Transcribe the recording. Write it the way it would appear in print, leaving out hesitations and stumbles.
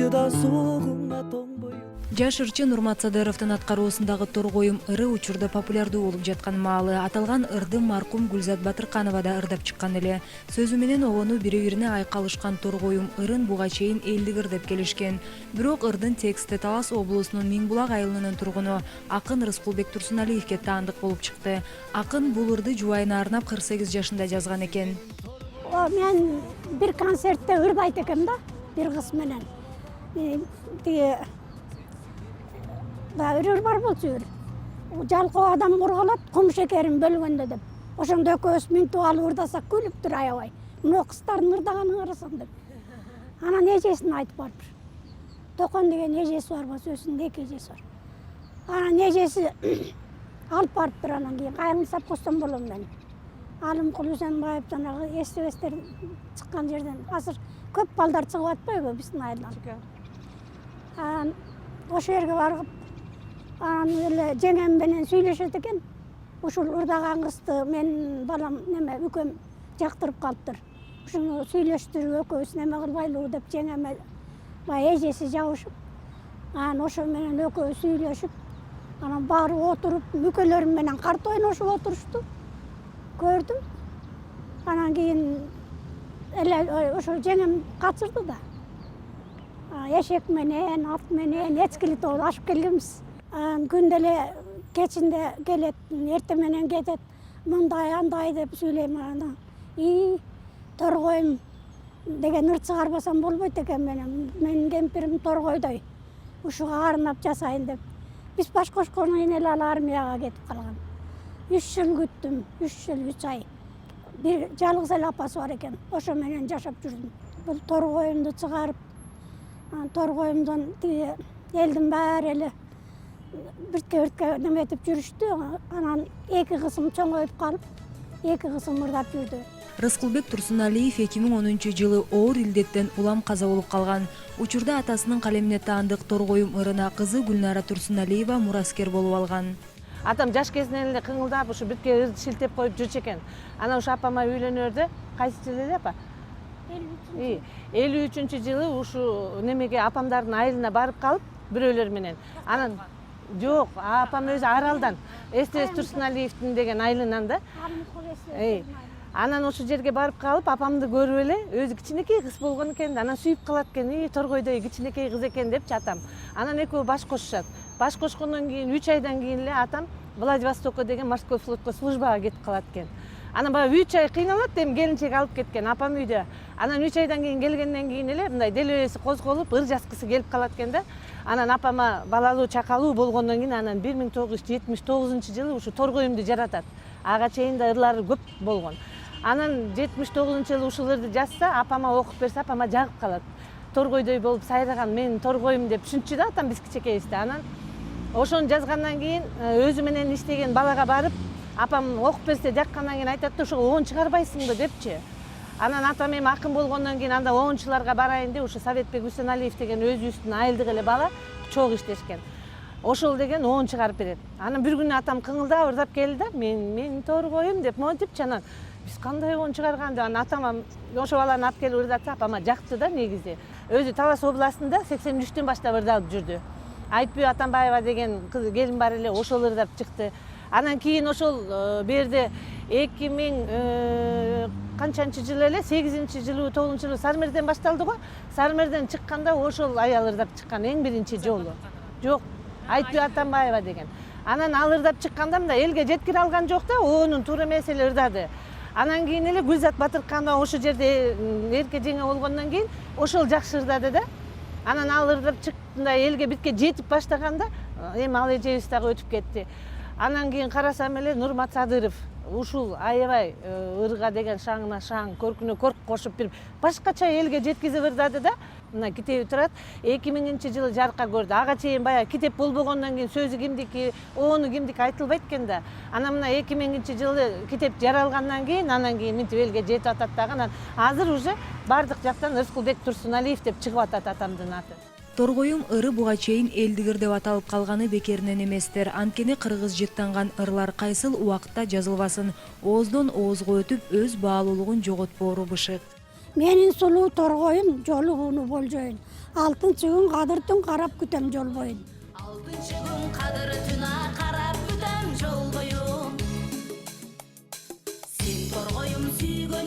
да согуңа тоңбой. Жаш ырчы Нурмат Садыровдун аткаруусундагы торгоюм ыры учурда популярдуу болуп жаткан маалы. Аталган ырды маркум Гүлзат Батырканова да ырдап чыккан эле. Сөзү менен обону бири-бирине айкалышкан торгоюм ырын буга чейин элдик ыр деп келишкен. Бирок ырдын тексти Талас облусунун Миңбулак айылынын тургуну акын Рыскулбек Турсуналиевге таандык болуп чыкты. Акын бул ырды жубайына арнап 48 жашында жазган экен. Мен bir konsertте ырдайт экем да, bir кыз менен. Ыр бар болчу ыр. Жалкоо адам мургалап, кум шекерин бөлгөндө деп. Ошондо экөөбүз минтип алып ырдасак күлүптүр аябай. Мына кыздардын ырдаганын карасаң деп. Анан эжесине айтып барыптыр. Токон деген эжеси бар болсо, өзүнүн 2 эжеси бар. Анан эжеси алып барыптыр, анан кийин кайрым сапкостон болом мен. Алым Кулусенбаев жанагы эстебестер чыккан жерден азыр көп балдар чыгып атпайбы биздин айылдан. Анан ошол жерге барып, анан эле жеңем менен сүйлөшөт экен. Ушул ырдаган кызды мен балам неме үкөм жактырып калыптыр. Ушуну сүйлөштүрүп экөөбүз неме кылбайлыбы деп жеңеме баягы эжеси жабышып, анан ошо менен экөөбүз сүйлөшүп, анан барып отуруп, мүкөлөрүм менен карт ойношуп отурушту. Gördüm. Анан кийин эле ошо жеңем качырды да. Эшек менен, ат менен, эчкилит болуп ашып келгенбиз. Күндө эле кечинде келет, эрте менен кетет. Мындай андай деп сүйлөйм анан. Торгоюм деген ыр чыгарбасам болбойт экен менен. Менин кемпирим торгойдой. Ушуга арнап жасайын деп. Биз баш кошкондон кийин эле ал армияга кетип калган. 3 жыл күттүм, 3 жыл 3 ай. Bir жалгыз эле апасы бар экен. Ошо менен жашап жүрдүм. Бул торгоюмду чыгарып, торгоюмдон тиги элдин баары эле биртке неметип жүрүштү. Анан 2 кызым чоңоюп калып, 2 кызым ырдап жүрдү. Рыскулбек Турсуналиев 2010-жылы оор илдеттен улам каза болуп калган. Учурда атасынын калемине таандык торгоюм ырына кызы Гүлнара Турсуналиева мураскер болуп алган. Атам жаш кезинен эле кыңылдап ушу бирке ыр шилтеп коюп жүрчү экен. Анан ушу апама үйлөнөрдө кайсы жылы эле апа? 53-жылы ушу немеге апамдардын айылына барып калып, бирөөлөр менен. Анан жок, апам өзү Аралдан, Эстебес Турсуналиевдин деген айылынан да. Анан ошол жерге барып калып, апамды көрүп эле, өзү кичинекей кыз болгон экен, анан сүйүп калат экен, торгойдой кичинекей кыз экен депчи атам. Анан экөө баш кошушат. Баш кошкондон кийин 3 айдан кийин эле атам Владивостокко деген морской флотко службага кетип калат экен. Анан баягы 3 ай кыйналат, эми келинчек алып кеткен апам үйдө. Анан 3 айдан кийин келгенден кийин эле мындай делебеси козголуп, ыр жазгысы келип калат экен да. Анан апама балалуу чакалуу болгондон кийин анан 1979-жылы ушу торгоюмду жаратат. Ага чейин да ырлары көп болгон. Анан 79-жылы ушул ырды жазса, апама окуп берсе, апама жагып калат. Торгойдой болуп сайраган мен торгоюм деп түшүнчү да атам биз кичекейбизде. Анан ошону жазгандан кийин өзү менен иштеген балага барып, апам окуп берсе жаккандан кийин айтат да, ошого 10 чыгарбайсыңбы депчи. Анан атам эми акын болгондон кийин анда 10-чыларга барайын деп ушу Советбек Үсеналиев деген өзүбүздүн айылдык эле бала чогуу иштешкен. Ошол деген 10 чыгарып берет. Анан бир күнү атам кыңылдап ырдап келди да, мен торгоюм деп монтипчи. Анан биз кандай 10 чыгарган деп атам ошо баланы алып келип ырдатса, апама жакты да негизи. Өзү Талас областында 83-төн баштап ырдалып жүрдү. Айтбүй Атамбаева деген кыз келин бар эле, ошол ырдап чыкты. Анан кийин ошол берде 2000 канчанчы жылы эле 8-жылы 9-жылы Сармерден башталды го. Сармерден чыкканда ошол аял ырдап чыккан эң биринчи жолу. Жок, Айтбүй Атамбаева деген. Анан ал ырдап чыкканда мында элге жеткире алган жок да, оонун туура эмес эле ырдады. Анан кийин эле Гүлзат Батырканова ошол жерде эрке жеңе болгондон кийин ошол жакшы ырдады да. Анан ал ырдап чыкканда элге битке жетип баштаганда, эми ал эжебиз дагы өтүп кетти. Анан кийин карасам эле Нурмат Садыров ушул аябай ырга деген шаңына шаң, көркүнө көрк кошуп бир башкача элге жеткизип ырдады да. Мына китеби турат, 2000-жылы жарыкка көрдү. Ага чейин баягы китеп болбогондон кийин сөзү кимдики, ону кимдики айтылбайт экен да. Анан мына 2000-жылы китеп жаралгандан кийин, анан кийин мынтип элге жетип атат дагы. Анан азыр уже бардык жактан Рыскулбек Турсуналиев деп чыгып атат атамдын аты. Торгоюм ыры буга чейин элдик ыр деп аталып калганы бекеринен эместер. Анткени кыргыз жыттанган ырлар кайсыл убакытта жазылбасын, ооздон оозго өтүп өз баалуулугун жоготпоору бышык. Менин сулуу торгоюм жолугууну болжойн. Алтынчы күн кадыр түн карап күтөм жол боюн. Алтынчы күн кадыр түн карап күтөм жол бою. Сен торгоюм сүйгөн